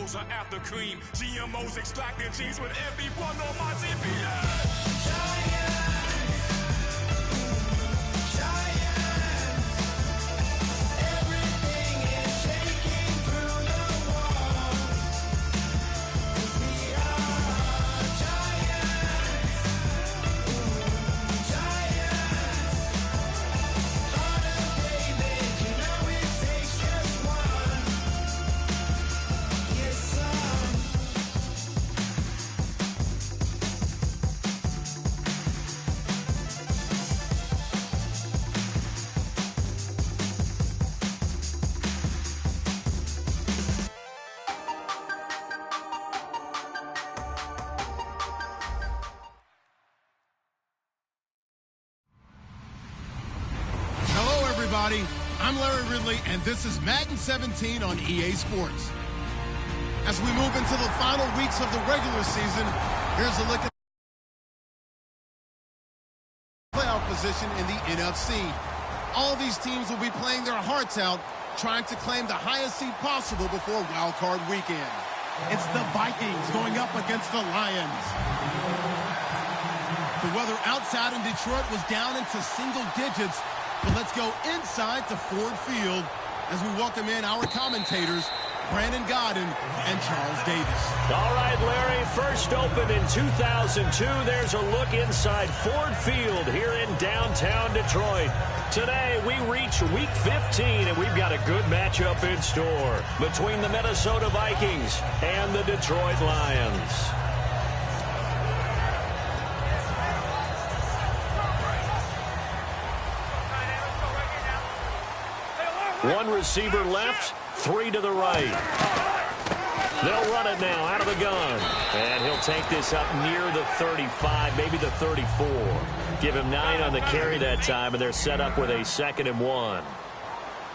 Lactose or after cream. GMOs extracting genes with everyone on my TPS. I'm Larry Ridley, and this is Madden 17 on EA Sports. As we move into the final weeks of the regular season, here's a look at playoff position in the NFC. All these teams will be playing their hearts out, trying to claim the highest seed possible before Wild Card Weekend. It's the Vikings going up against the Lions. The weather outside in Detroit was down into single digits. But let's go inside to Ford Field as we welcome in our commentators, Brandon Godden and Charles Davis. All right, Larry, first opened in 2002. There's a look inside Ford Field here in downtown Detroit. Today, we reach Week 15, and we've got a good matchup in store between the Minnesota Vikings and the Detroit Lions. One receiver left, three to the right. They'll run it now out of the gun. And he'll take this up near the 35, maybe the 34. Give him 9 on the carry that time, and they're set up with a 2nd and 1.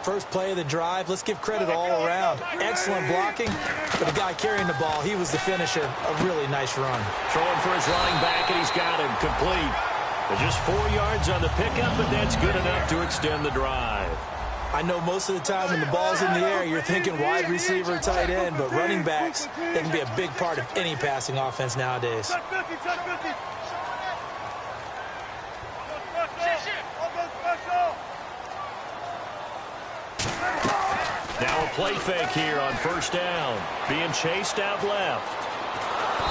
First play of the drive, let's give credit all around. Excellent blocking, but the guy carrying the ball, he was the finisher. A really nice run. Throwing for his running back, and he's got him complete. But just 4 yards on the pickup, but that's good enough to extend the drive. I know most of the time when the ball's in the air, you're thinking wide receiver, tight end, but running backs, they can be a big part of any passing offense nowadays. Now a play fake here on first down. Being chased out left.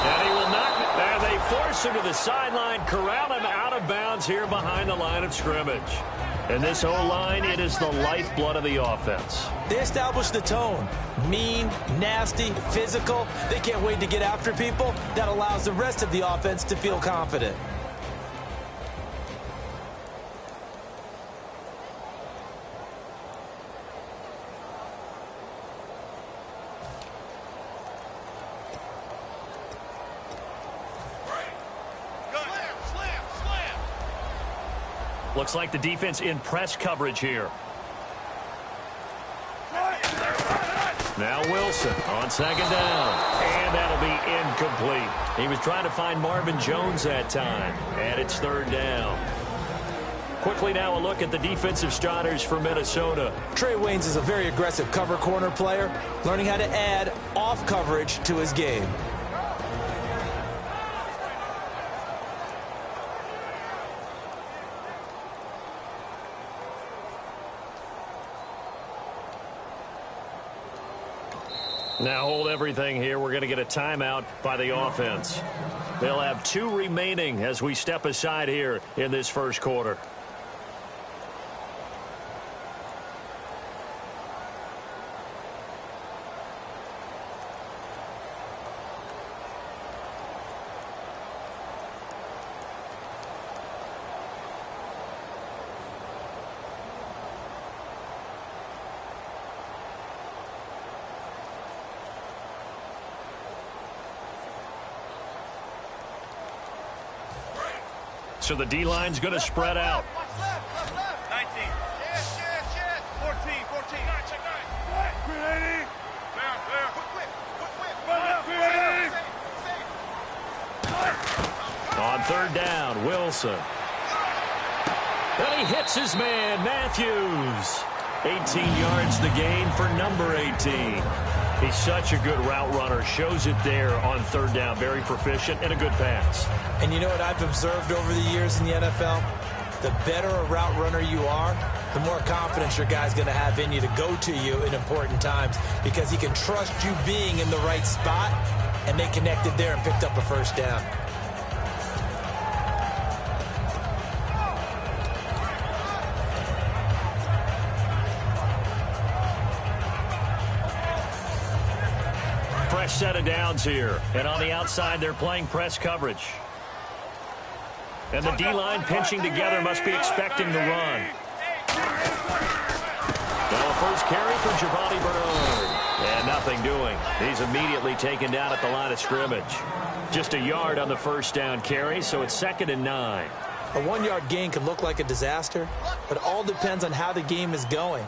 And he will not. And they force him to the sideline, corral him out of bounds here behind the line of scrimmage. And this O-line, it is the lifeblood of the offense. They establish the tone. Mean, nasty, physical. They can't wait to get after people. That allows the rest of the offense to feel confident. Looks like the defense in press coverage here. Now Wilson on 2nd down. And that'll be incomplete. He was trying to find Marvin Jones that time. And it's 3rd down. Quickly now a look at the defensive starters for Minnesota. Trey Waynes is a very aggressive cover corner player, learning how to add off coverage to his game. Now hold everything here. We're going to get a timeout by the offense. They'll have 2 remaining as we step aside here in this first quarter. So the D-line's going to spread out. 19. 14. 14. On 3rd down, Wilson. And he hits his man, Matthews. 18 yards the gain for number 18. He's such a good route runner. Shows it there on third down. Very proficient and a good pass. And you know what I've observed over the years in the NFL? The better a route runner you are, the more confidence your guy's going to have in you to go to you in important times because he can trust you being in the right spot, and they connected there and picked up a first down. Fresh set of downs here. And on the outside, they're playing press coverage. And the D-line pinching together must be expecting the run. Now a first carry for Giovanni Bernard. And nothing doing. He's immediately taken down at the line of scrimmage. Just a yard on the first down carry, so it's 2nd and 9. A 1-yard gain can look like a disaster, but it all depends on how the game is going.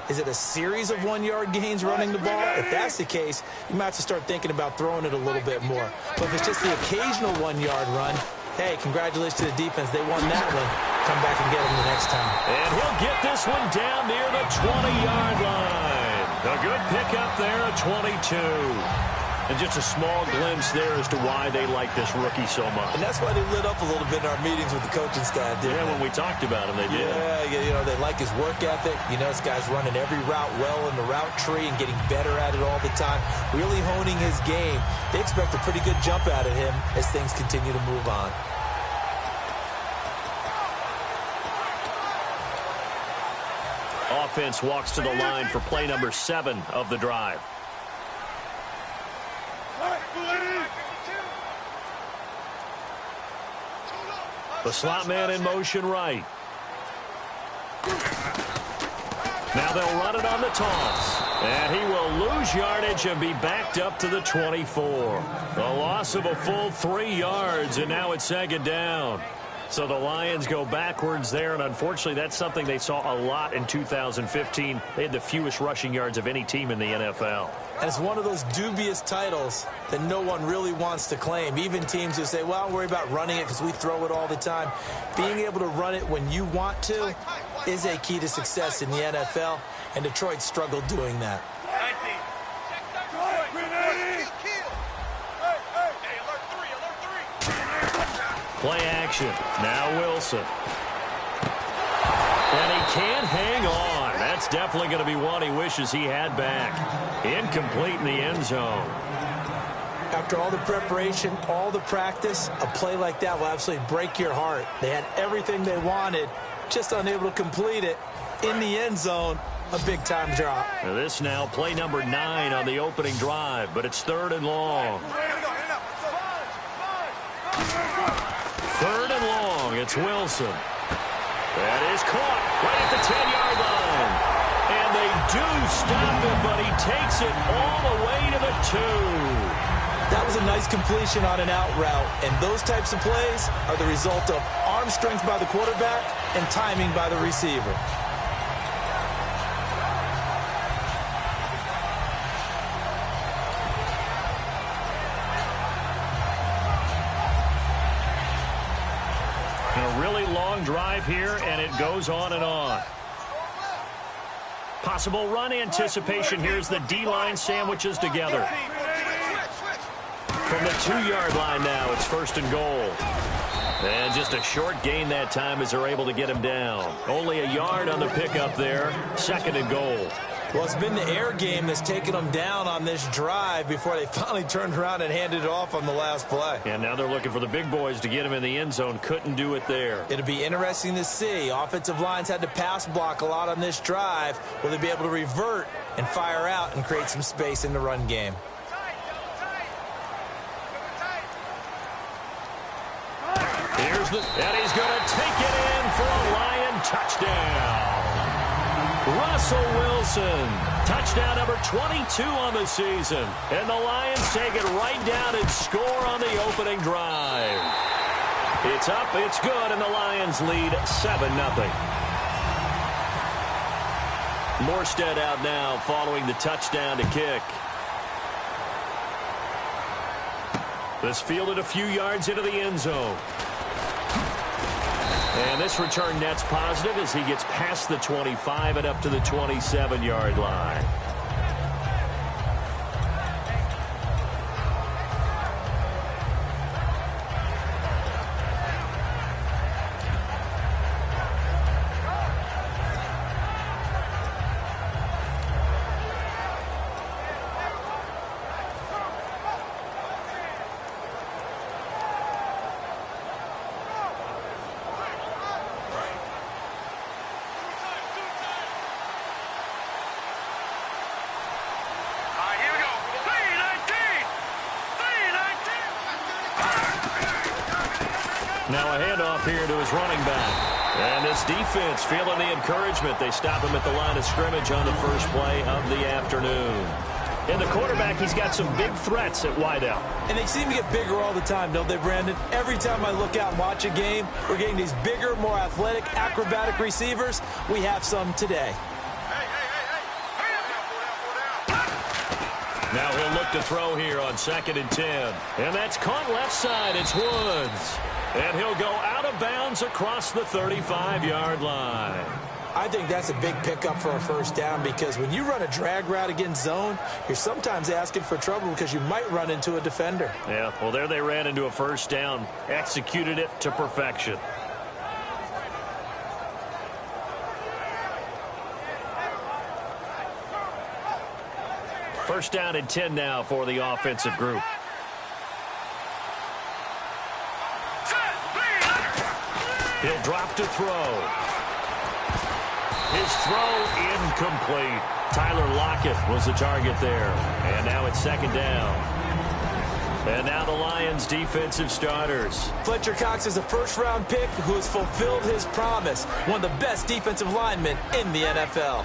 Is it a series of 1-yard gains running the ball? If that's the case, you might have to start thinking about throwing it a little bit more. But if it's just the occasional 1-yard run, hey, congratulations to the defense. They won that one. Come back and get them the next time. And he'll get this one down near the 20-yard line. A good pickup there at 22. And just a small glimpse there as to why they like this rookie so much. And that's why they lit up a little bit in our meetings with the coaching staff, didn't they? When we talked about him, they did. Yeah, you know, they like his work ethic. You know, this guy's running every route well in the route tree and getting better at it all the time, really honing his game. They expect a pretty good jump out of him as things continue to move on. Offense walks to the line for play number 7 of the drive. The slot man in motion right. Now they'll run it on the toss. And he will lose yardage and be backed up to the 24. A loss of a full 3 yards, and now it's 2nd down. So the Lions go backwards there, and unfortunately that's something they saw a lot in 2015. They had the fewest rushing yards of any team in the NFL. And it's one of those dubious titles that no one really wants to claim. Even teams who say, well, I'll worry about running it because we throw it all the time. Being able to run it when you want to is a key to success in the NFL, and Detroit struggled doing that. Play action. Now Wilson. And he can't hang on. That's definitely going to be one he wishes he had back. Incomplete in the end zone. After all the preparation, all the practice, a play like that will absolutely break your heart. They had everything they wanted, just unable to complete it. In the end zone, a big-time drop. Now this now play number 9 on the opening drive, but it's 3rd and long. 3rd and long. It's Wilson. That is caught right at the 10-yard line. And they do stop him, but he takes it all the way to the 2. That was a nice completion on an out route, and those types of plays are the result of arm strength by the quarterback and timing by the receiver. A really long drive here, and it goes on and on. Possible run anticipation. Here's the D-line sandwiches together. From the 2-yard line now, it's 1st and goal. And just a short gain that time as they're able to get him down. Only a yard on the pickup there. 2nd and goal. Well, it's been the air game that's taken them down on this drive before they finally turned around and handed it off on the last play. And now they're looking for the big boys to get him in the end zone. Couldn't do it there. It'll be interesting to see. Offensive lines had to pass block a lot on this drive. Will they be able to revert and fire out and create some space in the run game? And he's going to take it in for a Lion touchdown. Russell Wilson, touchdown number 22 on the season. And the Lions take it right down and score on the opening drive. It's up, it's good, and the Lions lead 7-0. Morstead out now following the touchdown to kick. This fielded a few yards into the end zone. And this return net's positive as he gets past the 25 and up to the 27-yard line. Now a handoff here to his running back. And this defense feeling the encouragement. They stop him at the line of scrimmage on the first play of the afternoon. And the quarterback, he's got some big threats at wideout. And they seem to get bigger all the time, don't they, Brandon? Every time I look out and watch a game, we're getting these bigger, more athletic, acrobatic receivers. We have some today. Now he'll look to throw here on 2nd and 10. And that's caught left side. It's Woods. And he'll go out of bounds across the 35-yard line. I think that's a big pickup for a first down because when you run a drag route against zone, you're sometimes asking for trouble because you might run into a defender. Yeah, well, there they ran into a first down, executed it to perfection. First down and 10 now for the offensive group. He'll drop to throw. His throw incomplete. Tyler Lockett was the target there. And now it's 2nd down. And now the Lions defensive starters. Fletcher Cox is a first-round pick who has fulfilled his promise. One of the best defensive linemen in the NFL.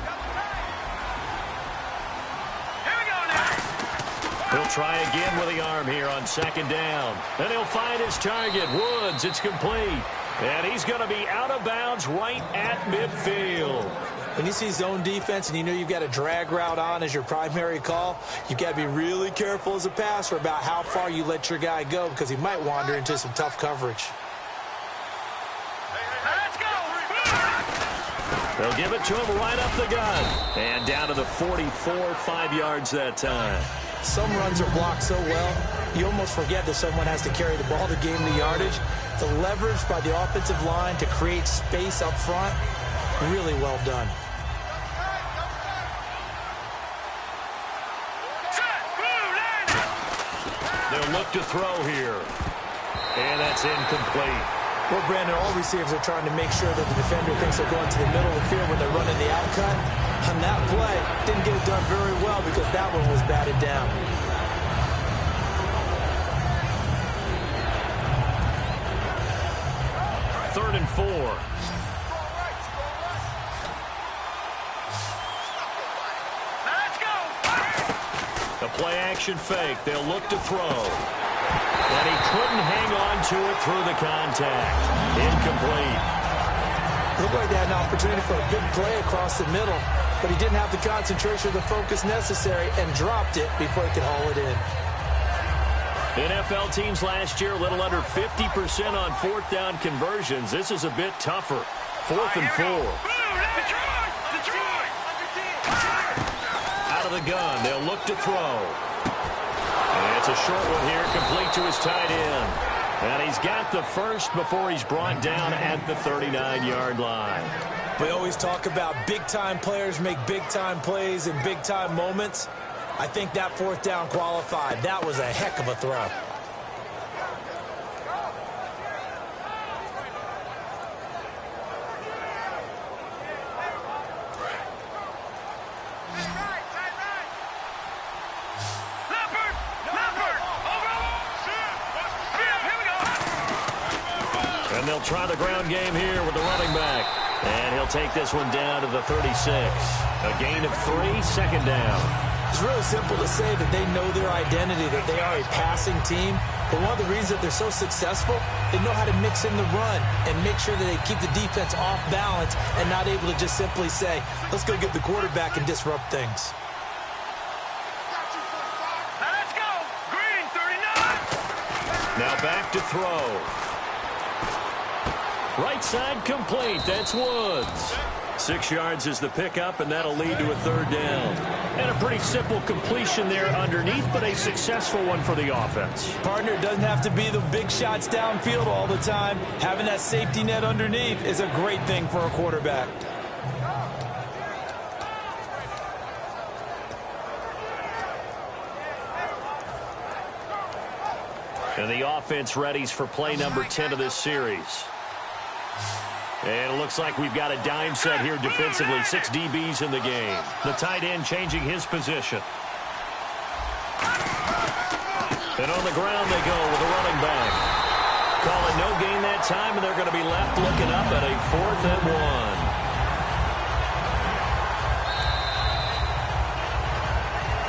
He'll try again with the arm here on 2nd down. And he'll find his target, Woods. It's complete. And he's going to be out of bounds right at midfield. When you see zone defense and you know you've got a drag route on as your primary call, you've got to be really careful as a passer about how far you let your guy go because he might wander into some tough coverage. They'll give it to him right up the gun. And down to the 44, 5 yards that time. Some runs are blocked so well, you almost forget that someone has to carry the ball to gain the yardage. The leverage by the offensive line to create space up front, really well done. They'll look to throw here. And that's incomplete. Well, Brandon, all receivers are trying to make sure that the defender thinks they're going to the middle of the field when they're running the out cut. On that play, didn't get it done very well because that one was batted down. Third and 4. Let's go. The play action fake. They'll look to throw. And he couldn't hang on to it through the contact. Incomplete. Looked like they had an opportunity for a big play across the middle, but he didn't have the concentration or the focus necessary and dropped it before he could haul it in. NFL teams last year a little under 50% on 4th down conversions. This is a bit tougher. 4th and 4. Out of the gun. They'll look to throw. And it's a short one here, complete to his tight end. And he's got the first before he's brought down at the 39-yard line. We always talk about big-time players make big-time plays in big-time moments. I think that 4th down qualified. That was a heck of a throw. And they'll try the ground game here with the running back. And he'll take this one down to the 36. A gain of 3, 2nd down. It's really simple to say that they know their identity, that they are a passing team. But one of the reasons that they're so successful, they know how to mix in the run and make sure that they keep the defense off balance and not able to just simply say, let's go get the quarterback and disrupt things. Let's go. Green, 39. Now back to throw. Right side complete. That's Woods. 6 yards is the pickup, and that'll lead to a 3rd down. And a pretty simple completion there underneath, but a successful one for the offense. Partner, it doesn't have to be the big shots downfield all the time. Having that safety net underneath is a great thing for a quarterback. And the offense readies for play number 10 of this series. And it looks like we've got a dime set here defensively. 6 DBs in the game. The tight end changing his position. And on the ground they go with a running back. Call it no gain that that time, and they're going to be left looking up at a 4th and 1.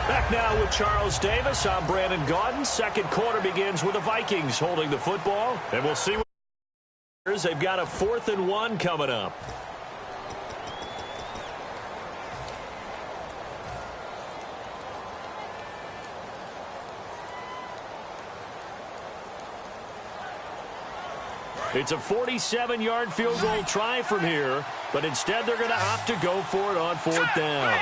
Back now with Charles Davis. I'm Brandon Gaudin. Second quarter begins with the Vikings holding the football, and we'll see what they've got. A 4th and 1 coming up. It's a 47-yard field goal try from here, but instead they're going to opt to go for it on 4th down.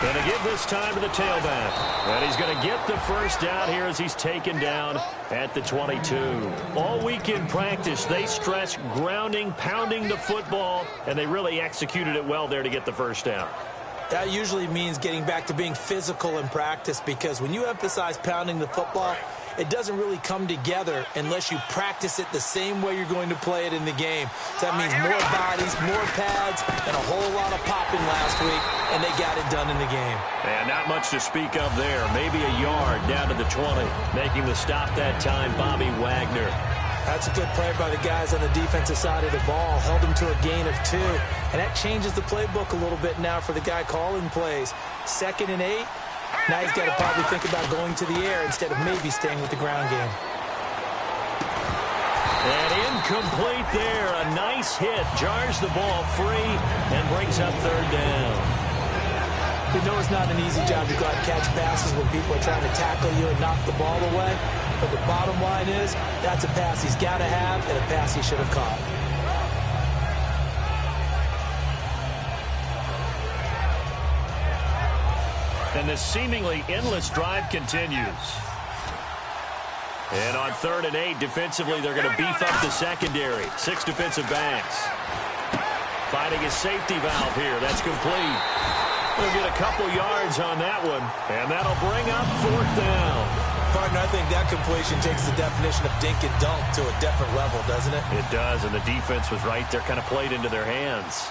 Going to give this time to the tailback. And he's going to get the first down here as he's taken down at the 22. All week in practice, they stress grounding, pounding the football, and they really executed it well there to get the first down. That usually means getting back to being physical in practice, because when you emphasize pounding the football, it doesn't really come together unless you practice it the same way you're going to play it in the game. So that means more bodies, more pads, and a whole lot of popping last week, and they got it done in the game. And not much to speak of there. Maybe a yard down to the 20. Making the stop that time, Bobby Wagner. That's a good play by the guys on the defensive side of the ball. Held them to a gain of 2. And that changes the playbook a little bit now for the guy calling plays. 2nd and 8. Now he's got to probably think about going to the air instead of maybe staying with the ground game. And incomplete there. A nice hit. Jars the ball free and brings up 3rd down. We know it's not an easy job to go out and catch passes when people are trying to tackle you and knock the ball away. But the bottom line is, that's a pass he's got to have and a pass he should have caught. And this seemingly endless drive continues. And on 3rd and 8, defensively, they're going to beef up the secondary. 6 defensive backs. Finding a safety valve here. That's complete. We'll get a couple yards on that one. And that'll bring up 4th down. Partner, I think that completion takes the definition of dink and dunk to a different level, doesn't it? It does, and the defense was right there, kind of played into their hands.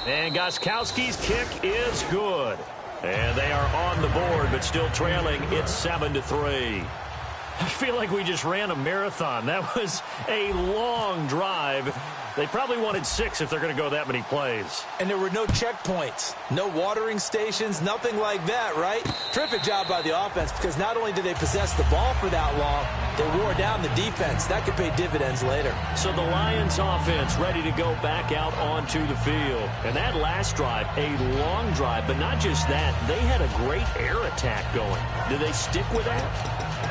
And Gostkowski's kick is good. And they are on the board, but still trailing. It's 7-3. I feel like we just ran a marathon. That was a long drive. They probably wanted 6 if they're going to go that many plays. And there were no checkpoints, no watering stations, nothing like that, right? Terrific job by the offense, because not only did they possess the ball for that long, they wore down the defense. That could pay dividends later. So the Lions offense ready to go back out onto the field. And that last drive, a long drive, but not just that. They had a great air attack going. Do they stick with that?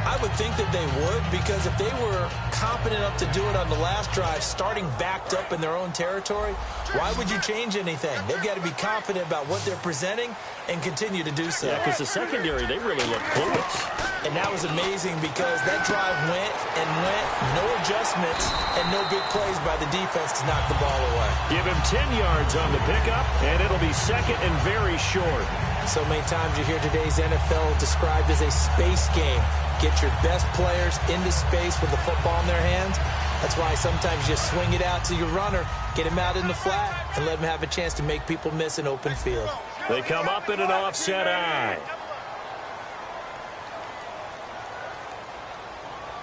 I would think that they would, because if they were competent enough to do it on the last drive, starting backed up in their own territory, why would you change anything? They've got to be confident about what they're presenting and continue to do so. Yeah, because the secondary, they really look clueless. And that was amazing, because that drive went and went, no adjustments, and no big plays by the defense to knock the ball away. Give him 10 yards on the pickup, and it'll be 2nd and very short. So many times you hear today's NFL described as a space game. Get your best players into space with the football in their hands. That's why sometimes you swing it out to your runner, get him out in the flat, and let him have a chance to make people miss an open field. They come up in an offset eye.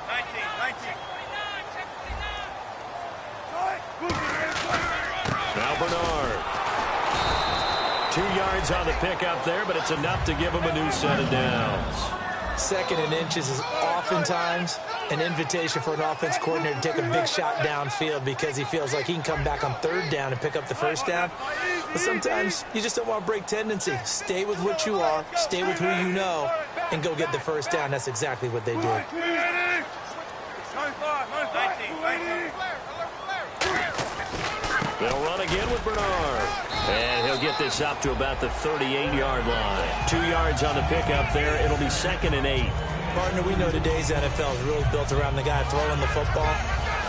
19. Now Bernard. 2 yards on the pickup there, but it's enough to give him a new set of downs. 2nd and inches is oftentimes an invitation for an offense coordinator to take a big shot downfield, because he feels like he can come back on 3rd down and pick up the first down. But sometimes you just don't want to break tendency. Stay with what you are, stay with who you know, and go get the first down. That's exactly what they did. They'll run again with Bernard. And he'll get this up to about the 38-yard line. 2 yards on the pickup there. It'll be 2nd and 8. Partner, we know today's NFL is really built around the guy throwing the football.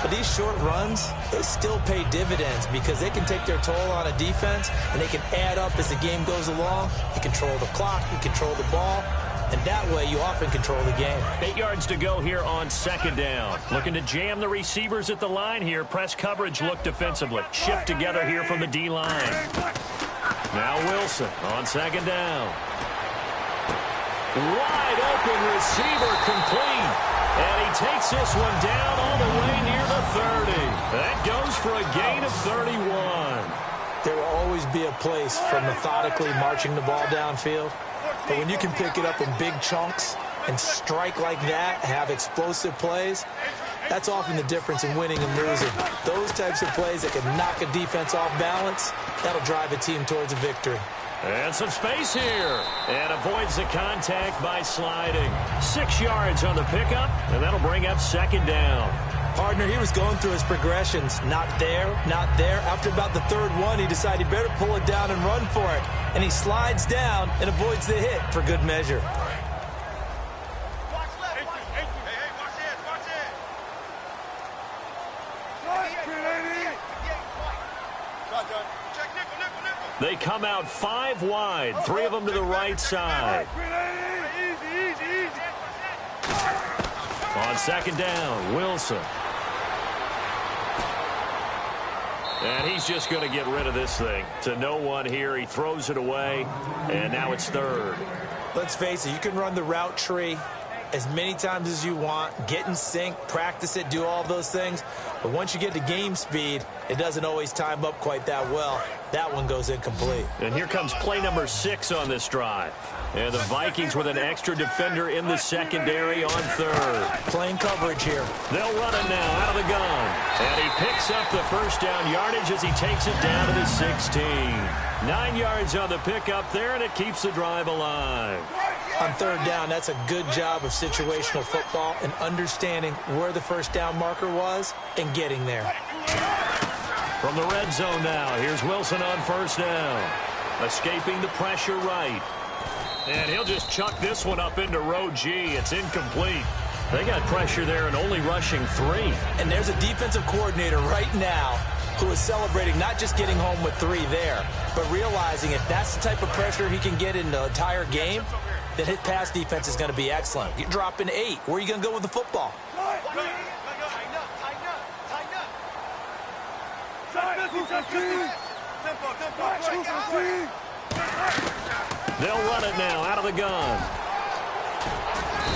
But these short runs, they still pay dividends, because they can take their toll on a defense, and they can add up as the game goes along. You control the clock, you control the ball. and that way you often control the game. 8 yards to go here on second down. Looking to jam the receivers at the line here. Press coverage look defensively. Shift together here from the D-line. Now Wilson on second down. Wide open receiver complete. And he takes this one down all the way near the 30. That goes for a gain of 31. There will always be a place for methodically marching the ball downfield. But when you can pick it up in big chunks and strike like that, have explosive plays, that's often the difference in winning and losing. Those types of plays that can knock a defense off balance, that'll drive a team towards a victory. And some space here. And avoids the contact by sliding. 6 yards on the pickup, and that'll bring up second down. Partner, he was going through his progressions. Not there, not there. After about the third one, he decided he better pull it down and run for it. And he slides down and avoids the hit for good measure. They come out 5 wide, 3 of them to the right side. On second down, Wilson. And he's just going to get rid of this thing. To no one here. He throws it away, and now it's third. Let's face it, you can run the route tree as many times as you want, get in sync, practice it, do all those things. But once you get to game speed, it doesn't always time up quite that well. That one goes incomplete. And here comes play number 6 on this drive. And the Vikings with an extra defender in the secondary on third. Playing coverage here. They'll run it now out of the gun. And he picks up the first down yardage as he takes it down to the 16. 9 yards on the pickup there, and it keeps the drive alive. On third down, that's a good job of situational football and understanding where the first down marker was and getting there. From the red zone now, here's Wilson on first down. Escaping the pressure right. And he'll just chuck this one up into row G. It's incomplete. They got pressure there and only rushing 3. And there's a defensive coordinator right now who is celebrating not just getting home with 3 there, but realizing if that's the type of pressure he can get in the entire game, then his pass defense is going to be excellent. You're dropping 8. Where are you going to go with the football? They'll run it now out of the gun.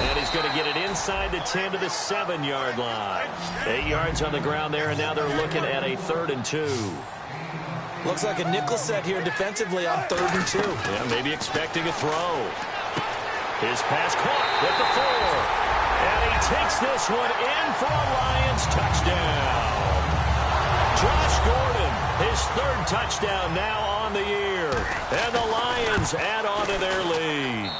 And he's going to get it inside the 10 to the 7-yard line. 8 yards on the ground there, and now they're looking at a 3rd and 2. Looks like a nickel set here defensively on 3rd and 2. Yeah, maybe expecting a throw. His pass caught at the 4. And he takes this one in for a Lions touchdown. Josh Gordon, his 3rd touchdown now on the year. And the Lions add on to their lead.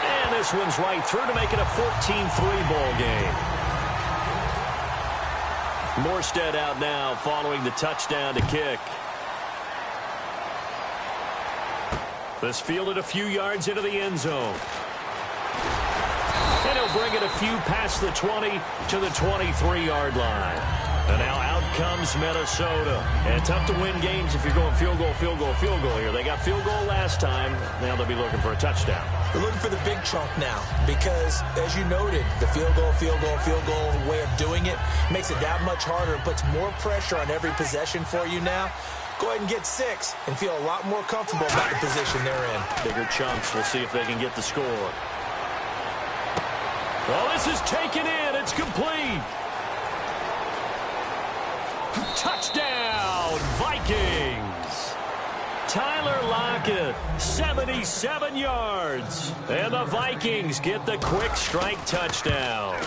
And this one's right through to make it a 14-3 ball game. Morstead out now following the touchdown to kick. This fielded a few yards into the end zone. And he'll bring it a few past the 20 to the 23-yard line. And now out comes Minnesota. And tough to win games if you're going field goal, field goal, field goal here. They got field goal last time. Now they'll be looking for a touchdown. They're looking for the big chunk now because, as you noted, the field goal way of doing it makes it that much harder and puts more pressure on every possession for you now. Go ahead and get 6 and feel a lot more comfortable about the position they're in. Bigger chunks. We'll see if they can get the score. Well, this is taken in. It's complete. Touchdown, Vikings. Tyler Lockett, 77 yards. And the Vikings get the quick strike touchdown.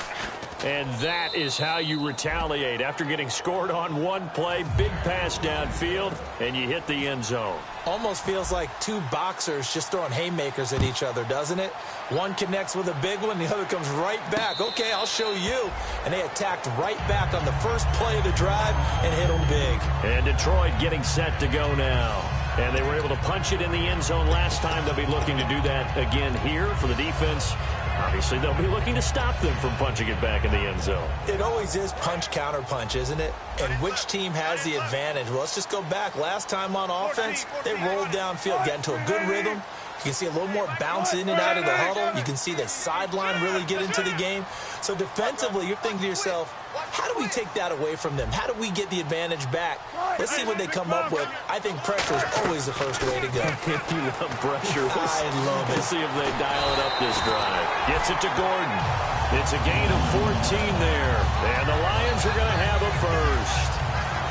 And that is how you retaliate after getting scored on one play. Big pass downfield, and you hit the end zone. Almost feels like 2 boxers just throwing haymakers at each other, doesn't it? One connects with a big one, the other comes right back. Okay, I'll show you. And they attacked right back on the first play of the drive and hit them big. And Detroit getting set to go now. And they were able to punch it in the end zone last time. They'll be looking to do that again here for the defense. Obviously, they'll be looking to stop them from punching it back in the end zone. It always is punch, counter punch, isn't it? And which team has the advantage? Well, let's just go back. Last time on offense, they rolled downfield, got into a good rhythm, You can see a little more bounce in and out of the huddle. You can see the sideline really get into the game. So defensively, you're thinking to yourself, how do we take that away from them? How do we get the advantage back? Let's see what they come up with. I think pressure is always the first way to go. You love pressure. I love it. Let's see if they dial it up this drive. Gets it to Gordon. It's a gain of 14 there. And the Lions are going to have a first.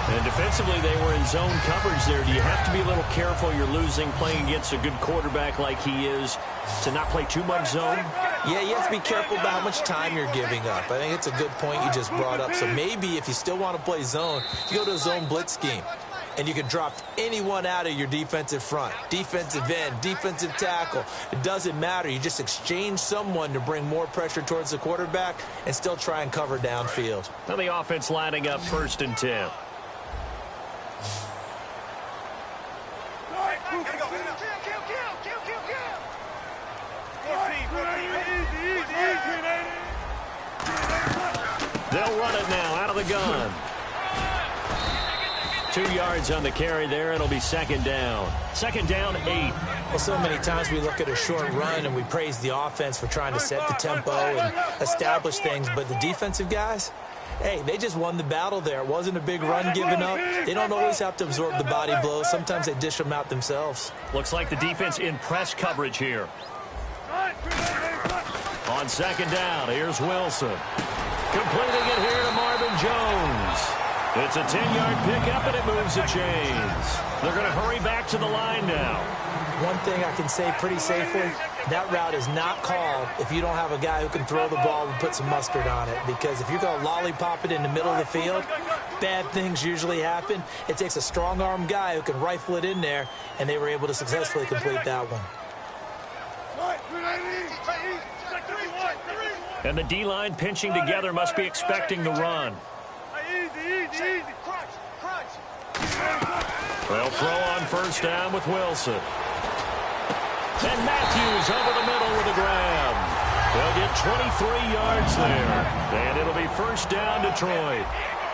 And defensively, they were in zone coverage there. Do you have to be a little careful? You're losing playing against a good quarterback like he is to not play too much zone? Yeah, you have to be careful about how much time you're giving up. I think it's a good point you just brought up. So maybe if you still want to play zone, you go to a zone blitz scheme. And you can drop anyone out of your defensive front. Defensive end, defensive tackle. It doesn't matter. You just exchange someone to bring more pressure towards the quarterback and still try and cover downfield. Now the offense lining up 1st and 10. They'll run it now out of the gun. 2 yards on the carry there. It'll be 2nd down. 2nd down, 8. Well, so many times we look at a short run and we praise the offense for trying to set the tempo and establish things. But the defensive guys, hey, they just won the battle there. It wasn't a big run given up. They don't always have to absorb the body blows. Sometimes they dish them out themselves. Looks like the defense in press coverage here. On 2nd down, here's Wilson. Completing it here to Marvin Jones. It's a 10-yard pickup, and it moves the chains. They're going to hurry back to the line now. One thing I can say pretty safely, that route is not called if you don't have a guy who can throw the ball and put some mustard on it. Because if you're going to lollipop it in the middle of the field, bad things usually happen. It takes a strong-arm guy who can rifle it in there, and they were able to successfully complete that one. And the D-line pinching together must be expecting the run. They'll throw on 1st down with Wilson. And Matthews over the middle with a grab. They'll get 23 yards there. And it'll be 1st down Detroit.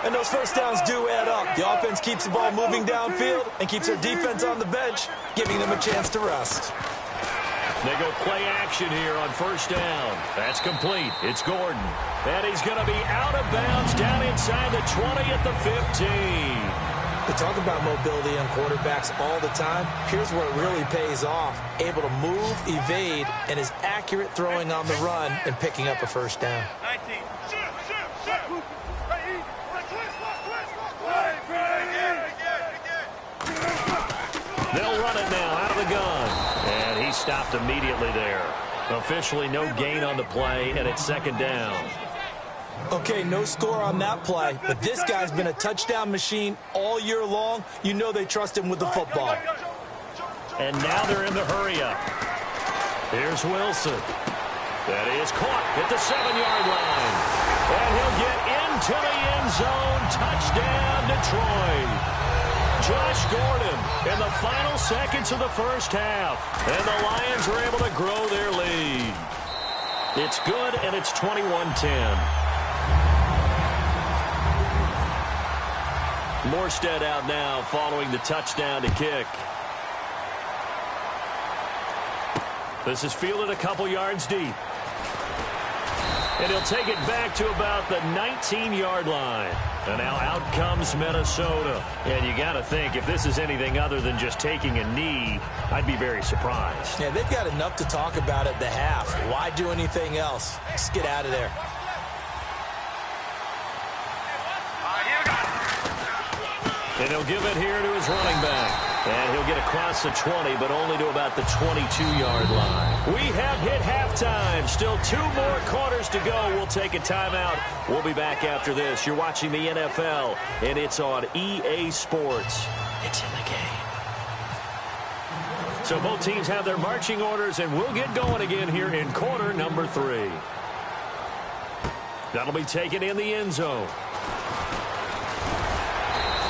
And those 1st downs do add up. The offense keeps the ball moving downfield and keeps their defense on the bench, giving them a chance to rest. They go play action here on 1st down. That's complete. It's Gordon. And he's going to be out of bounds down inside the 20 at the 15. We talk about mobility on quarterbacks all the time. Here's where it really pays off. Able to move, evade, and is accurate throwing on the run and picking up a 1st down. They'll run it now out of the gun. And he stopped immediately there. Officially no gain on the play, and it's 2nd down. Okay, no score on that play, but this guy's been a touchdown machine all year long. You know they trust him with the football. And now they're in the hurry-up. Here's Wilson. That is caught at the 7-yard line. And he'll get into the end zone. Touchdown, Detroit. Josh Gordon in the final seconds of the 1st half. And the Lions are able to grow their lead. It's good, and it's 21-10. Morstead out now following the touchdown to kick. This is fielded a couple yards deep. And he'll take it back to about the 19-yard line. And now out comes Minnesota. And you got to think, if this is anything other than just taking a knee, I'd be very surprised. Yeah, they've got enough to talk about at the half. Why do anything else? Just get out of there. And he'll give it here to his running back. And he'll get across the 20, but only to about the 22-yard line. We have hit halftime. Still 2 more quarters to go. We'll take a timeout. We'll be back after this. You're watching the NFL, and it's on EA Sports. It's in the game. So both teams have their marching orders, and we'll get going again here in quarter number 3. That'll be taken in the end zone.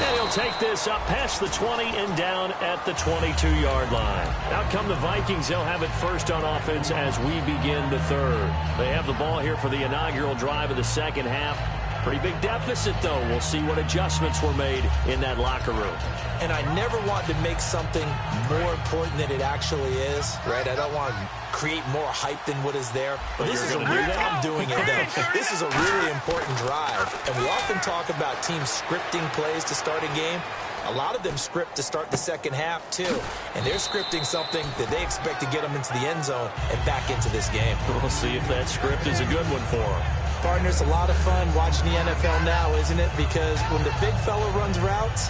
And he'll take this up past the 20 and down at the 22-yard line. Out come the Vikings. They'll have it first on offense as we begin the 3rd. They have the ball here for the inaugural drive of the 2nd half. Pretty big deficit, though. We'll see what adjustments were made in that locker room. And I never want to make something more important than it actually is, right? I don't want to create more hype than what is there. But this is a really, I'm doing it, though. This is a really important drive. And we often talk about teams scripting plays to start a game. A lot of them script to start the second half, too. And they're scripting something that they expect to get them into the end zone and back into this game. We'll see if that script is a good one for them. Partner, it's a lot of fun watching the NFL now, isn't it? Because when the big fella runs routes,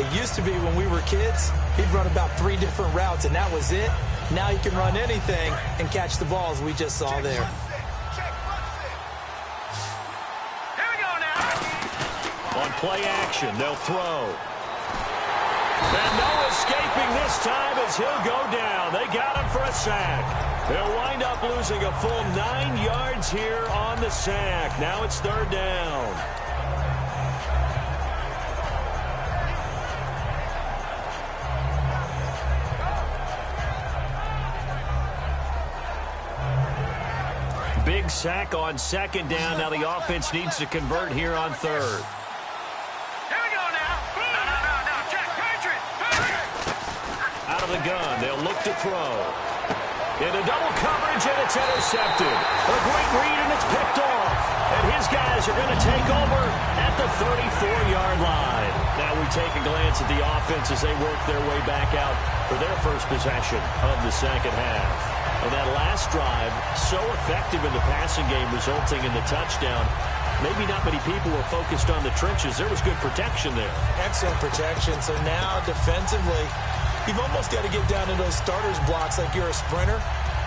it used to be when we were kids, he'd run about 3 different routes, and that was it. Now he can run anything and catch the balls we just saw there. On play action, they'll throw. And no escaping this time as he'll go down. They got him for a sack. They'll wind up losing a full 9 yards here on the sack. Now it's 3rd down. Big sack on 2nd down. Now the offense needs to convert here on 3rd. Out of the gun, they'll look to throw. Into double coverage, and it's intercepted. A great read, and it's picked off. And his guys are going to take over at the 34-yard line. Now we take a glance at the offense as they work their way back out for their first possession of the second half. And that last drive, so effective in the passing game, resulting in the touchdown. Maybe not many people were focused on the trenches. There was good protection there. Excellent protection. So now defensively, you've almost got to get down to those starters blocks like you're a sprinter.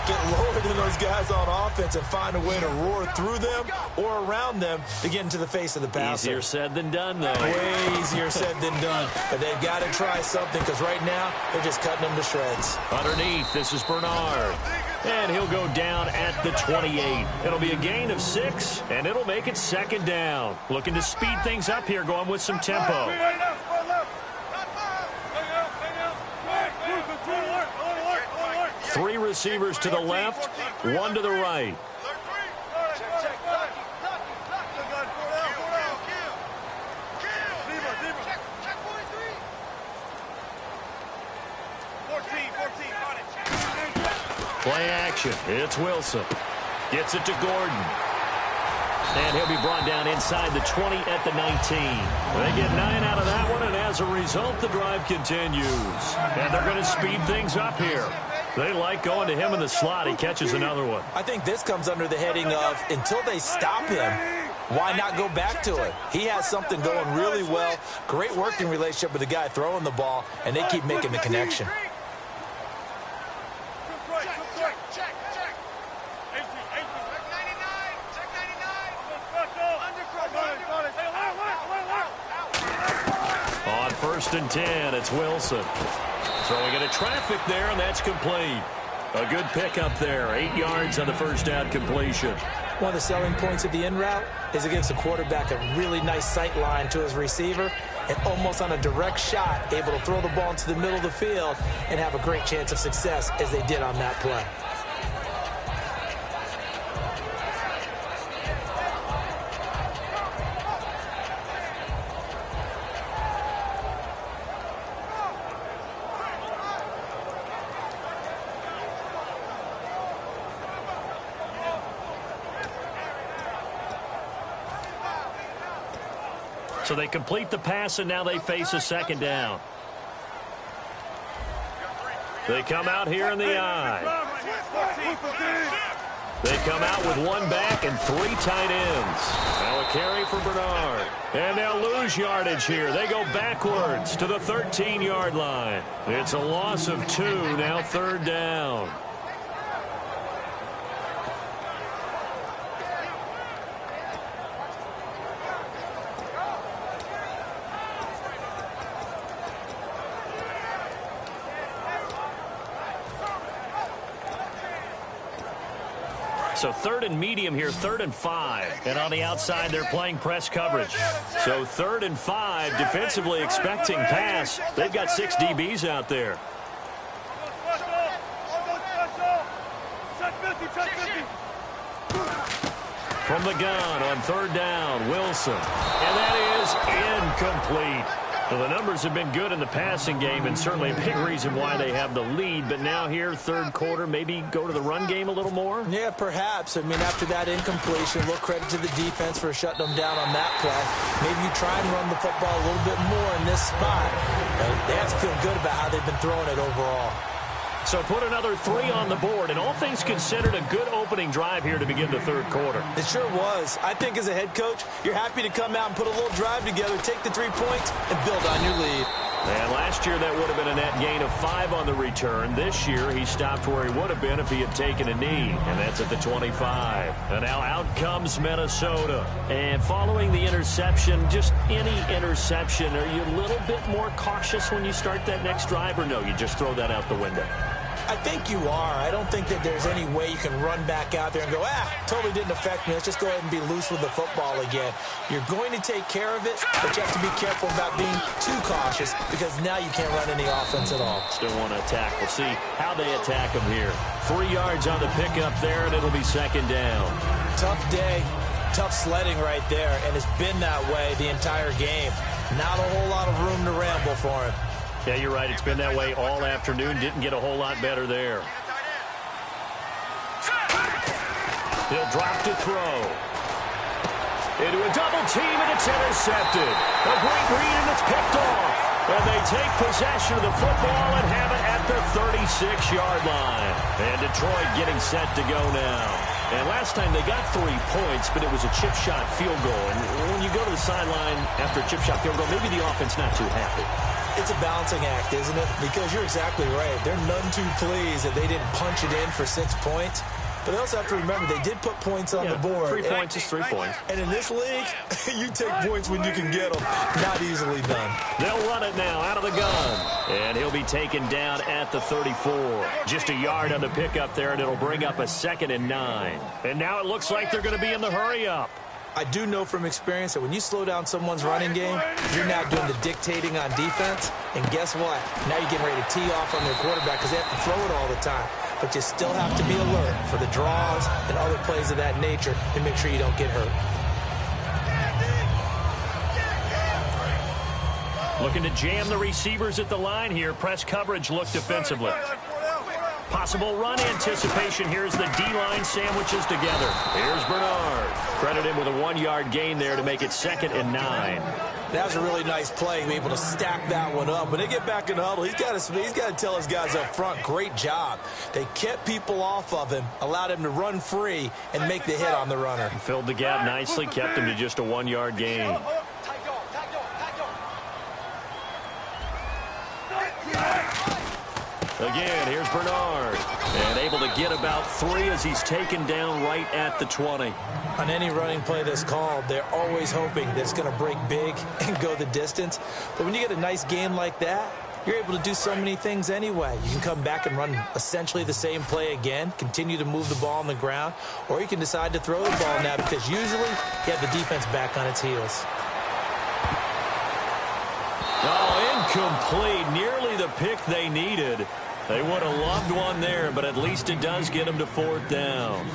Get lower than those guys on offense and find a way to roar through them or around them to get into the face of the passer. Easier said than done, though. Way easier said than done. But they've got to try something because right now they're just cutting them to shreds. Underneath, this is Bernard. And he'll go down at the 28. It'll be a gain of 6, and it'll make it 2nd down. Looking to speed things up here, going with some tempo. 3 receivers to the left, 1 to the right. Play action. It's Wilson. Gets it to Gordon. And he'll be brought down inside the 20 at the 19. They get 9 out of that one, and as a result, the drive continues. And they're going to speed things up here. They like going to him in the slot. He catches another one. I think this comes under the heading of until they stop him, why not go back to it? He has something going really well. Great working relationship with the guy throwing the ball, and they keep making the connection. On 1st and 10, it's Wilson. Throwing into traffic there, and that's complete. A good pickup there. 8 yards on the first down completion. One of the selling points of the in route is it gives the quarterback a really nice sight line to his receiver and almost on a direct shot able to throw the ball into the middle of the field and have a great chance of success as they did on that play. So they complete the pass, and now they face a 2nd down. They come out here in the I. They come out with 1 back and 3 tight ends. Now a carry for Bernard. And they'll lose yardage here. They go backwards to the 13-yard line. It's a loss of 2, now 3rd down. So 3rd and medium here, 3rd and 5. And on the outside, they're playing press coverage. So 3rd and 5, defensively expecting pass. They've got 6 DBs out there. From the gun on third down, Wilson. And that is incomplete. Well, the numbers have been good in the passing game and certainly a big reason why they have the lead. But now here, third quarter, maybe go to the run game a little more? Yeah, perhaps. I mean, after that incompletion, a little credit to the defense for shutting them down on that play. Maybe you try and run the football a little bit more in this spot. They have to feel good about how they've been throwing it overall. So put another 3 on the board, and all things considered, a good opening drive here to begin the third quarter. It sure was. I think as a head coach, you're happy to come out and put a little drive together, take the 3 points, and build on your lead. And last year, that would have been a net gain of 5 on the return. This year, he stopped where he would have been if he had taken a knee, and that's at the 25. And now out comes Minnesota. And following the interception, just any interception, are you a little bit more cautious when you start that next drive, or no, you just throw that out the window? I think you are. I don't think that there's any way you can run back out there and go, totally didn't affect me. Let's just go ahead and be loose with the football again. You're going to take care of it, but you have to be careful about being too cautious because now you can't run any offense at all. Still want to attack. We'll see how they attack them here. 3 yards on the pickup there, and it'll be second down. Tough day, tough sledding right there, and it's been that way the entire game. Not a whole lot of room to ramble for him. Yeah, you're right. It's been that way all afternoon. Didn't get a whole lot better there. He'll drop to throw. Into a double team, and it's intercepted. A great read, and it's picked off. And they take possession of the football and have it at the 36-yard line. And Detroit getting set to go now. And last time they got 3 points, but it was a chip shot field goal. And when you go to the sideline after a chip shot field goal, maybe the offense not too happy. It's a balancing act, isn't it? Because you're exactly right. They're none too pleased that they didn't punch it in for 6 points. But they also have to remember they did put points on the board. 3 points is 3 points. And in this league, you take points when you can get them. Not easily done. They'll run it now out of the gun. And he'll be taken down at the 34. Just a yard on the pickup there, and it'll bring up a 2nd and 9. And now it looks like they're going to be in the hurry-up. I do know from experience that when you slow down someone's running game, you're now doing the dictating on defense. And guess what? Now you're getting ready to tee off on their quarterback because they have to throw it all the time. But you still have to be alert for the draws and other plays of that nature to make sure you don't get hurt. Looking to jam the receivers at the line here. Press coverage look defensively. Possible run anticipation. Here's the D-line sandwiches together. Here's Bernard. Credit him with a 1-yard gain there to make it 2nd and 9. That was a really nice play to be able to stack that one up. When they get back in the huddle, he's got to tell his guys up front, great job. They kept people off of him, allowed him to run free, and make the hit on the runner. Filled the gap nicely, kept him to just a 1-yard gain. Again, here's Bernard. And able to get about 3 as he's taken down right at the 20. On any running play that's called, they're always hoping that it's going to break big and go the distance. But when you get a nice game like that, you're able to do so many things anyway. You can come back and run essentially the same play again, continue to move the ball on the ground, or you can decide to throw the ball now because usually you have the defense back on its heels. Oh, incomplete. Nearly the pick they needed. They would have loved one there, but at least it does get them to 4th down.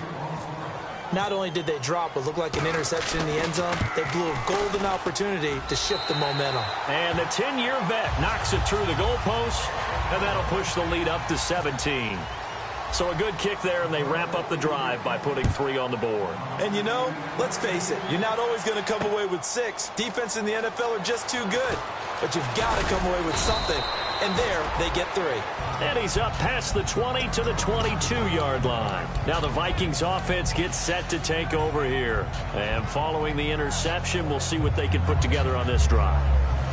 Not only did they drop what looked like an interception in the end zone, they blew a golden opportunity to shift the momentum. And the 10-year vet knocks it through the goalpost, and that'll push the lead up to 17. So a good kick there, and they wrap up the drive by putting 3 on the board. And you know, let's face it, you're not always going to come away with 6. Defense in the NFL are just too good. But you've got to come away with something. And there, they get 3. And he's up past the 20 to the 22-yard line. Now the Vikings offense gets set to take over here. And following the interception, we'll see what they can put together on this drive.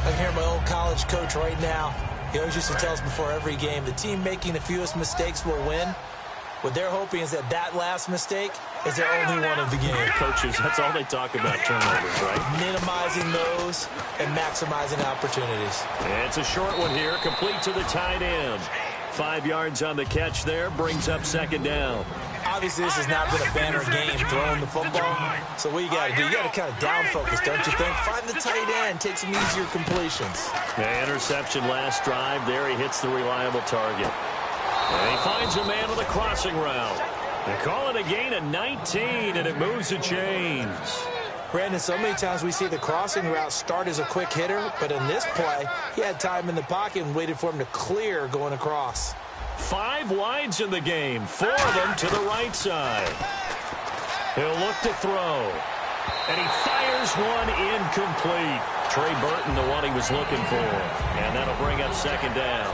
I can hear my old college coach right now. He always used to tell us before every game, the team making the fewest mistakes will win. What they're hoping is that last mistake is their only one of the game. Coaches, that's all they talk about, turnovers, right? Minimizing those and maximizing opportunities. And it's a short one here, complete to the tight end. 5 yards on the catch there, brings up 2nd down. Obviously, this has not been a banner game throwing the football. So what you got to do, you got to kind of down focus, don't you think? Find the tight end, take some easier completions. The interception last drive. There he hits the reliable target. And he finds a man with a crossing route. They call it a gain of 19, and it moves the chains. Brandon, so many times we see the crossing route start as a quick hitter, but in this play, he had time in the pocket and waited for him to clear going across. 5 wides in the game, 4 of them to the right side. He'll look to throw, and he fires one incomplete. Trey Burton, the one he was looking for, and that'll bring up second down.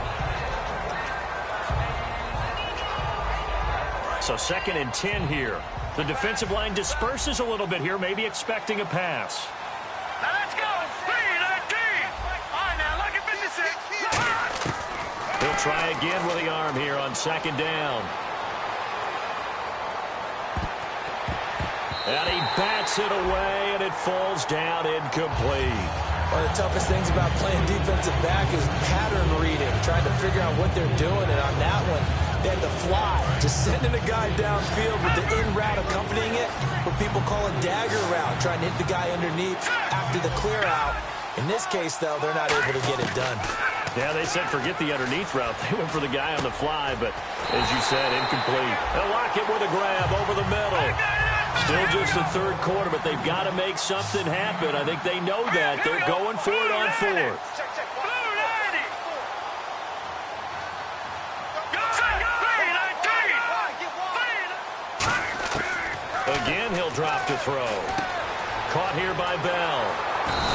So 2nd and 10 here. The defensive line disperses a little bit here, maybe expecting a pass. Now let's go. 3-19. All right, now look at 56. He'll try again with the arm here on 2nd down. And he bats it away, and it falls down incomplete. One of the toughest things about playing defensive back is pattern reading, trying to figure out what they're doing. And on that one, they had to fly, just sending a guy downfield with the in route accompanying it, what people call a dagger route, trying to hit the guy underneath after the clear out. In this case, though, they're not able to get it done. Yeah, they said forget the underneath route. They went for the guy on the fly, but as you said, incomplete. They'll lock it with a grab over the middle. Still just the 3rd quarter, but they've got to make something happen. I think they know that. They're going for it on 4th. Again, he'll drop to throw. Caught here by Bell.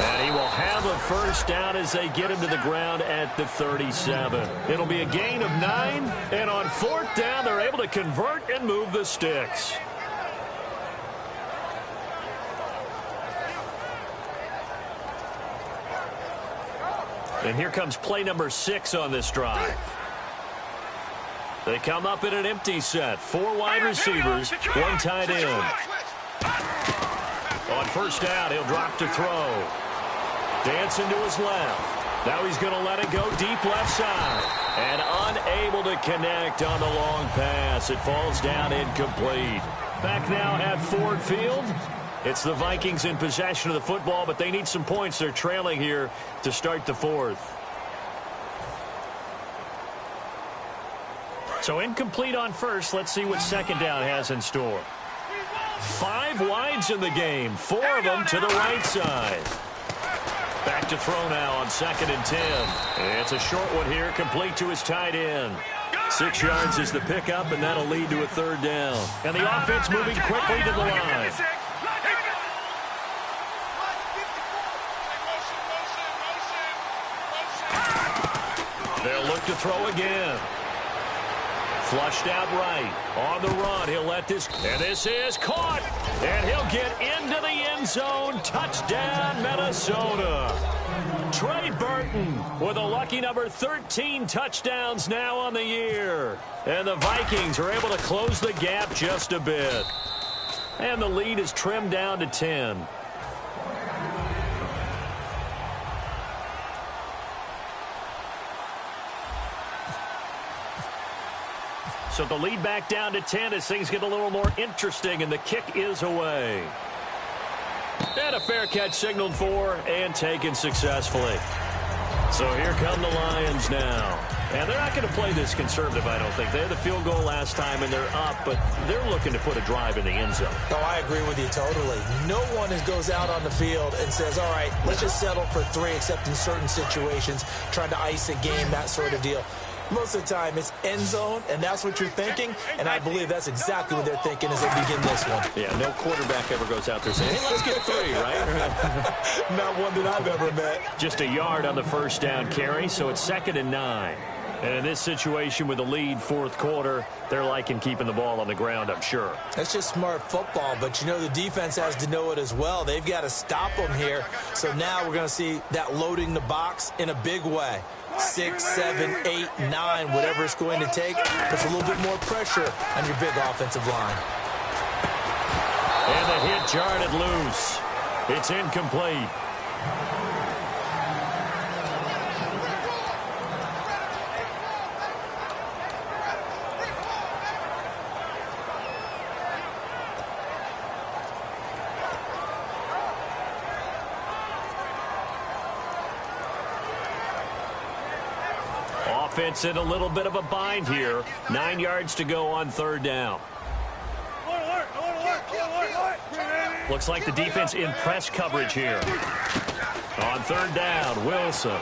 And he will have a first down as they get him to the ground at the 37. It'll be a gain of 9, and on 4th down, they're able to convert and move the sticks. And here comes play number 6 on this drive. They come up in an empty set. 4 wide receivers, 1 tight end. On 1st down, he'll drop to throw. Dancing to his left. Now he's going to let it go deep left side. And unable to connect on the long pass. It falls down incomplete. Back now at Ford Field. It's the Vikings in possession of the football, but they need some points. They're trailing here to start the 4th. So incomplete on 1st. Let's see what 2nd down has in store. 5 wides in the game, 4 of them to the right side. Back to throw now on 2nd and 10. It's a short one here, complete to his tight end. 6 yards is the pickup, and that'll lead to a 3rd down. And the offense moving quickly to the line. They'll look to throw again. Flushed out right. On the run, he'll let this. And this is caught. And he'll get into the end zone. Touchdown, Minnesota. Trey Burton with a lucky number 13 touchdowns now on the year. And the Vikings are able to close the gap just a bit. And the lead is trimmed down to 10. So the lead back down to 10 as things get a little more interesting, and the kick is away. And a fair catch signaled for and taken successfully. So here come the Lions now. And they're not going to play this conservative, I don't think. They had the field goal last time, and they're up, but they're looking to put a drive in the end zone. Oh, I agree with you totally. No one goes out on the field and says, all right, let's just settle for 3, except in certain situations, trying to ice a game, that sort of deal. Most of the time, it's end zone, and that's what you're thinking, and I believe that's exactly what they're thinking as they begin this one. Yeah, no quarterback ever goes out there saying, hey, let's get 3, right? Not one that I've ever met. Just a yard on the 1st down carry, so it's 2nd and 9. And in this situation with the lead 4th quarter, they're liking keeping the ball on the ground, I'm sure. That's just smart football, but you know the defense has to know it as well. They've got to stop them here. So now we're going to see that loading the box in a big way. 6, 7, 8, 9, whatever it's going to take, puts a little bit more pressure on your big offensive line. And the hit jarred it loose. It's incomplete. Offense in a little bit of a bind here. 9 yards to go on 3rd down. Looks like the defense in press coverage here. On third down, Wilson.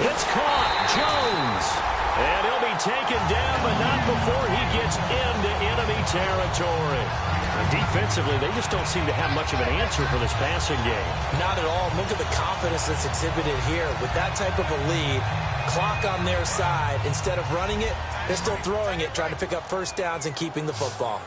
It's caught. Jones. And he'll be taken down, but not before he gets into enemy territory. And defensively, they just don't seem to have much of an answer for this passing game. Not at all. Look at the confidence that's exhibited here. With that type of a lead, clock on their side, instead of running it, they're still throwing it, trying to pick up first downs and keeping the football.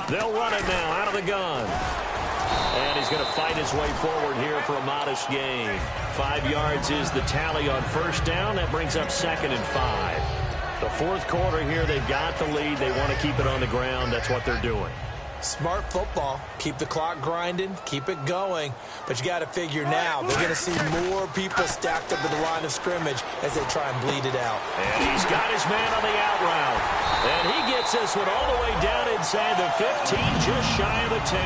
They'll run it now out of the gun. And he's going to fight his way forward here for a modest gain. 5 yards is the tally on first down. That brings up 2nd and 5. The fourth quarter here, they've got the lead. They want to keep it on the ground. That's what they're doing. Smart football. Keep the clock grinding. Keep it going. But you got to figure now, they're going to see more people stacked up at the line of scrimmage as they try and bleed it out. And he's got his man on the out route. And he gets this one all the way down inside the 15, just shy of the 10.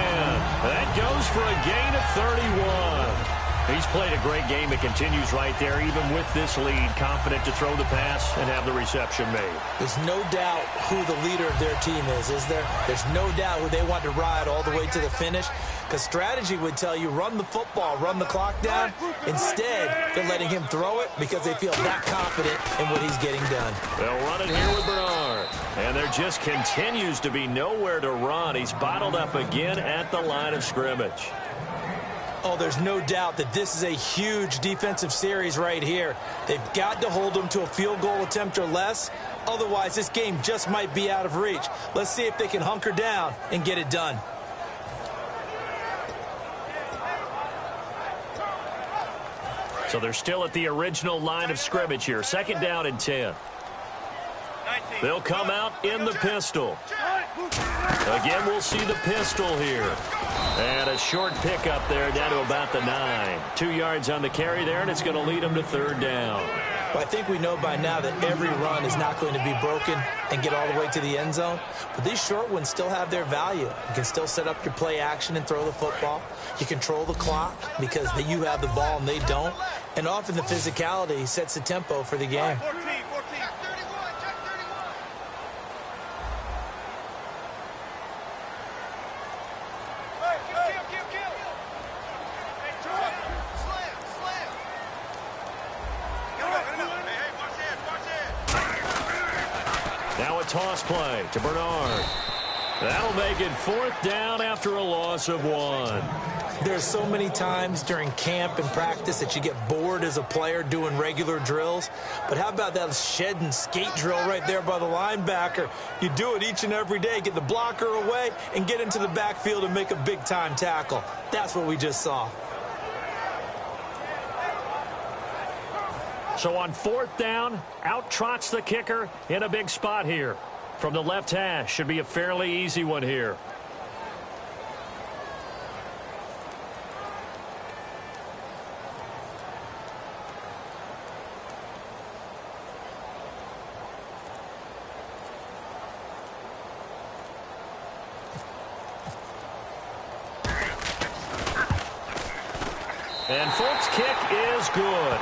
That goes for a gain of 31. He's played a great game. It continues right there, even with this lead, confident to throw the pass and have the reception made. There's no doubt who the leader of their team is there? There's no doubt who they want to ride all the way to the finish, because strategy would tell you run the football, run the clock down. Instead, they're letting him throw it because they feel that confident in what he's getting done. They'll run it here with Bernard. And there just continues to be nowhere to run. He's bottled up again at the line of scrimmage. Oh, there's no doubt that this is a huge defensive series right here. They've got to hold them to a field goal attempt or less. Otherwise, this game just might be out of reach. Let's see if they can hunker down and get it done. So they're still at the original line of scrimmage here. 2nd down and 10. They'll come out in the pistol. Again, we'll see the pistol here. And a short pickup there down to about the 9. 2 yards on the carry there, and it's going to lead them to 3rd down. Well, I think we know by now that every run is not going to be broken and get all the way to the end zone. But these short ones still have their value. You can still set up your play action and throw the football. You control the clock because you have the ball and they don't. And often the physicality sets the tempo for the game. Now a toss play to Bernard. That'll make it 4th down after a loss of 1. There's so many times during camp and practice that you get bored as a player doing regular drills. But how about that shed and skate drill right there by the linebacker? You do it each and every day. Get the blocker away and get into the backfield and make a big-time tackle. That's what we just saw. So on 4th down, out trots the kicker in a big spot here. From the left hash, should be a fairly easy one here. And Folk's kick is good.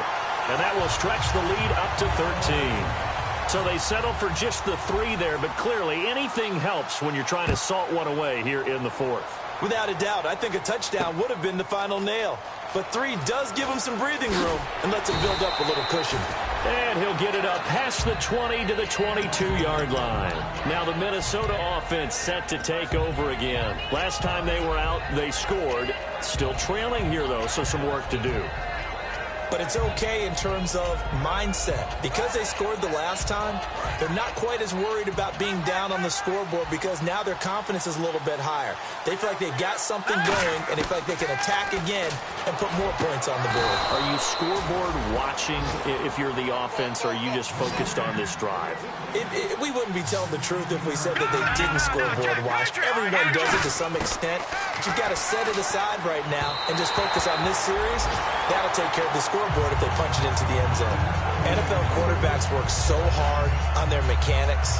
And that will stretch the lead up to 13. So they settle for just the 3 there, but clearly anything helps when you're trying to salt one away here in the 4th. Without a doubt, I think a touchdown would have been the final nail. But 3 does give him some breathing room and lets him build up a little cushion. And he'll get it up past the 20 to the 22-yard line. Now the Minnesota offense set to take over again. Last time they were out, they scored. Still trailing here, though, so some work to do. But it's okay in terms of mindset. Because they scored the last time, they're not quite as worried about being down on the scoreboard because now their confidence is a little bit higher. They feel like they've got something going, and they feel like they can attack again and put more points on the board. Are you scoreboard watching if you're the offense, or are you just focused on this drive? We wouldn't be telling the truth if we said that they didn't scoreboard watch. Everyone does it to some extent. But you've got to set it aside right now and just focus on this series. That'll take care of the scoreboard if they punch it into the end zone. NFL quarterbacks work so hard on their mechanics.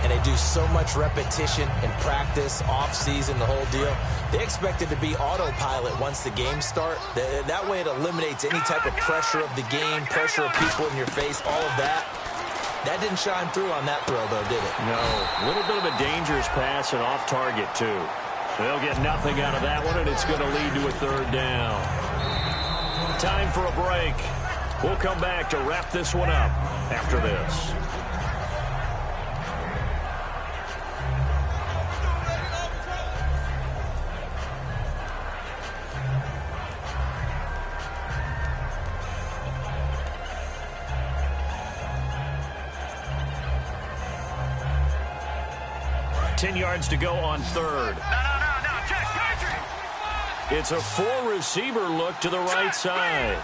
and they do so much repetition and practice, off-season, the whole deal. They expect it to be autopilot once the games start. That way it eliminates any type of pressure of the game, pressure of people in your face, all of that. That didn't shine through on that throw, though, did it? No. A little bit of a dangerous pass and off target, too. They'll get nothing out of that one, and it's going to lead to a third down. Time for a break. We'll come back to wrap this one up after this. Yards to go on third. It's a four-receiver look to the right side.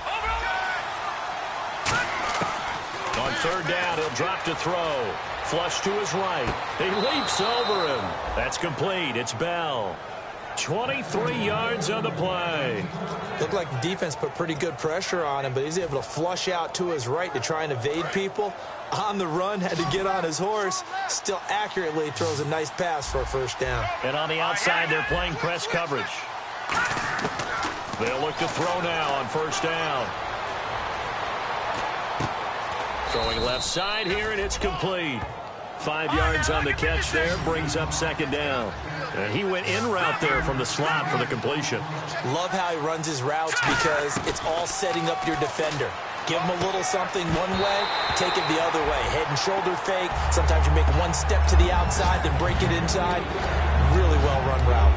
On third down, he'll drop to throw. Flush to his right. He leaps over him. That's complete. It's Bell. 23 yards on the play. Looked like the defense put pretty good pressure on him, but he's able to flush out to his right to try and evade people. On the run, had to get on his horse. Still accurately throws a nice pass for a first down. And on the outside, they're playing press coverage. They'll look to throw now on first down. Throwing left side here, and it's complete. 5 yards on the catch there, brings up second down. And he went in route there from the slot for the completion. Love how he runs his routes because it's all setting up your defender. Give him a little something one way, take it the other way. Head and shoulder fake. Sometimes you make one step to the outside, then break it inside. Really well-run route.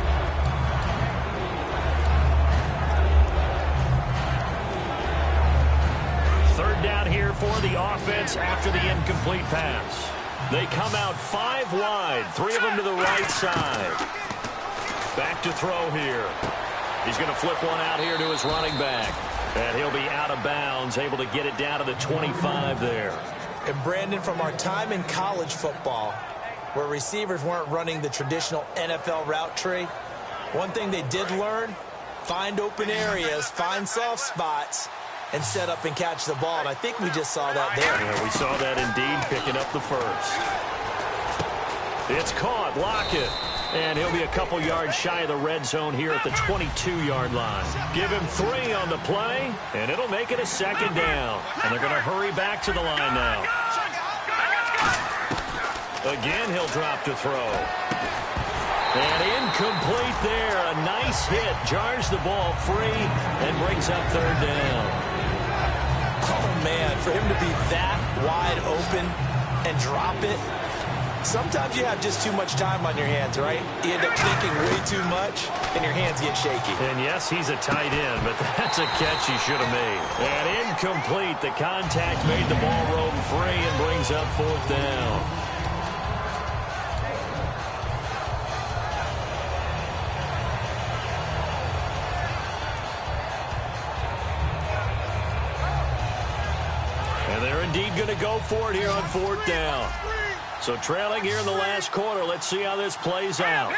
Third down here for the offense after the incomplete pass. They come out 5 wide, 3 of them to the right side. Back to throw here. He's going to flip one out here to his running back. And he'll be out of bounds, able to get it down to the 25 there. And Brandon, from our time in college football, where receivers weren't running the traditional NFL route tree, one thing they did learn, find open areas, find soft spots, and set up and catch the ball. And I think we just saw that there. Yeah, we saw that indeed, picking up the first. It's caught, Lockett. And he'll be a couple yards shy of the red zone here at the 22-yard line. Give him 3 on the play, and it'll make it a second down. And they're going to hurry back to the line now. Again, he'll drop to throw. And incomplete there. A nice hit. Jars the ball free and brings up third down. Oh, man, for him to be that wide open and drop it. Sometimes you have just too much time on your hands, right? You end up thinking way too much, and your hands get shaky. And yes, he's a tight end, but that's a catch he should have made. And incomplete. The contact made the ball roam free and brings up fourth down. And they're indeed going to go for it here on fourth down. So trailing here in the last quarter. Let's see how this plays out.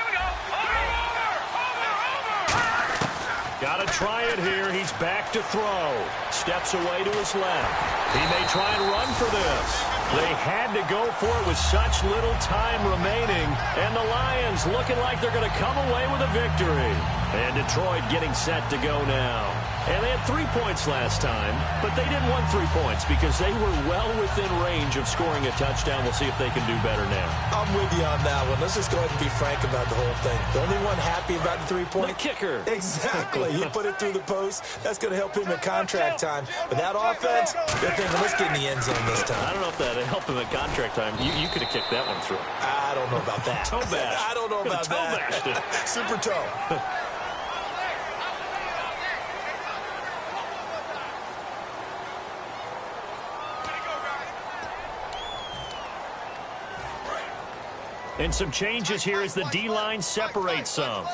Got to try it here. He's back to throw. Steps away to his left. He may try and run for this. They had to go for it with such little time remaining. And the Lions looking like they're going to come away with a victory. And Detroit getting set to go now. And they had 3 points last time, but they didn't want 3 points because they were well within range of scoring a touchdown. We'll see if they can do better now. I'm with you on that one. Let's just go ahead and be frank about the whole thing. The only one happy about the 3-point? The kicker. Exactly. He put it through the post. That's going to help him in contract time. But that offense, they're thinking, let's get in the end zone this time. I don't know if that helped him at contract time. You could have kicked that one through. I don't know about that. Toe bash. I don't know about toe that. Bashed it. Super toe. And some changes here as the D-line separates some.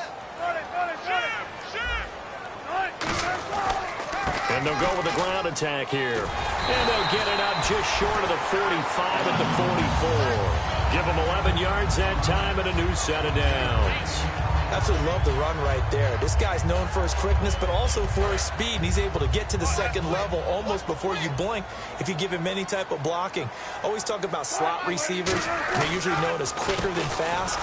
And they'll go with a ground attack here. And they'll get it up just short of the 45 at the 44. Give them 11 yards that time and a new set of downs. Absolutely love the run right there. This guy's known for his quickness, but also for his speed, and he's able to get to the second level almost before you blink if you give him any type of blocking. Always talk about slot receivers, and they're usually known as quicker than fast.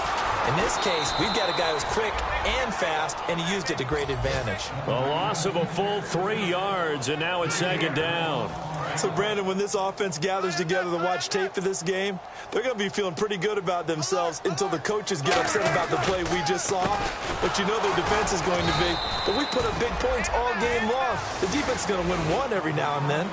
In this case, we've got a guy who's quick and fast, and he used it to great advantage. A loss of a full 3 yards, and now it's second down. So, Brandon, when this offense gathers together to watch tape for this game, they're going to be feeling pretty good about themselves until the coaches get upset about the play we just saw. But you know their defense is going to be. But we put up big points all game long. The defense is going to win one every now and then.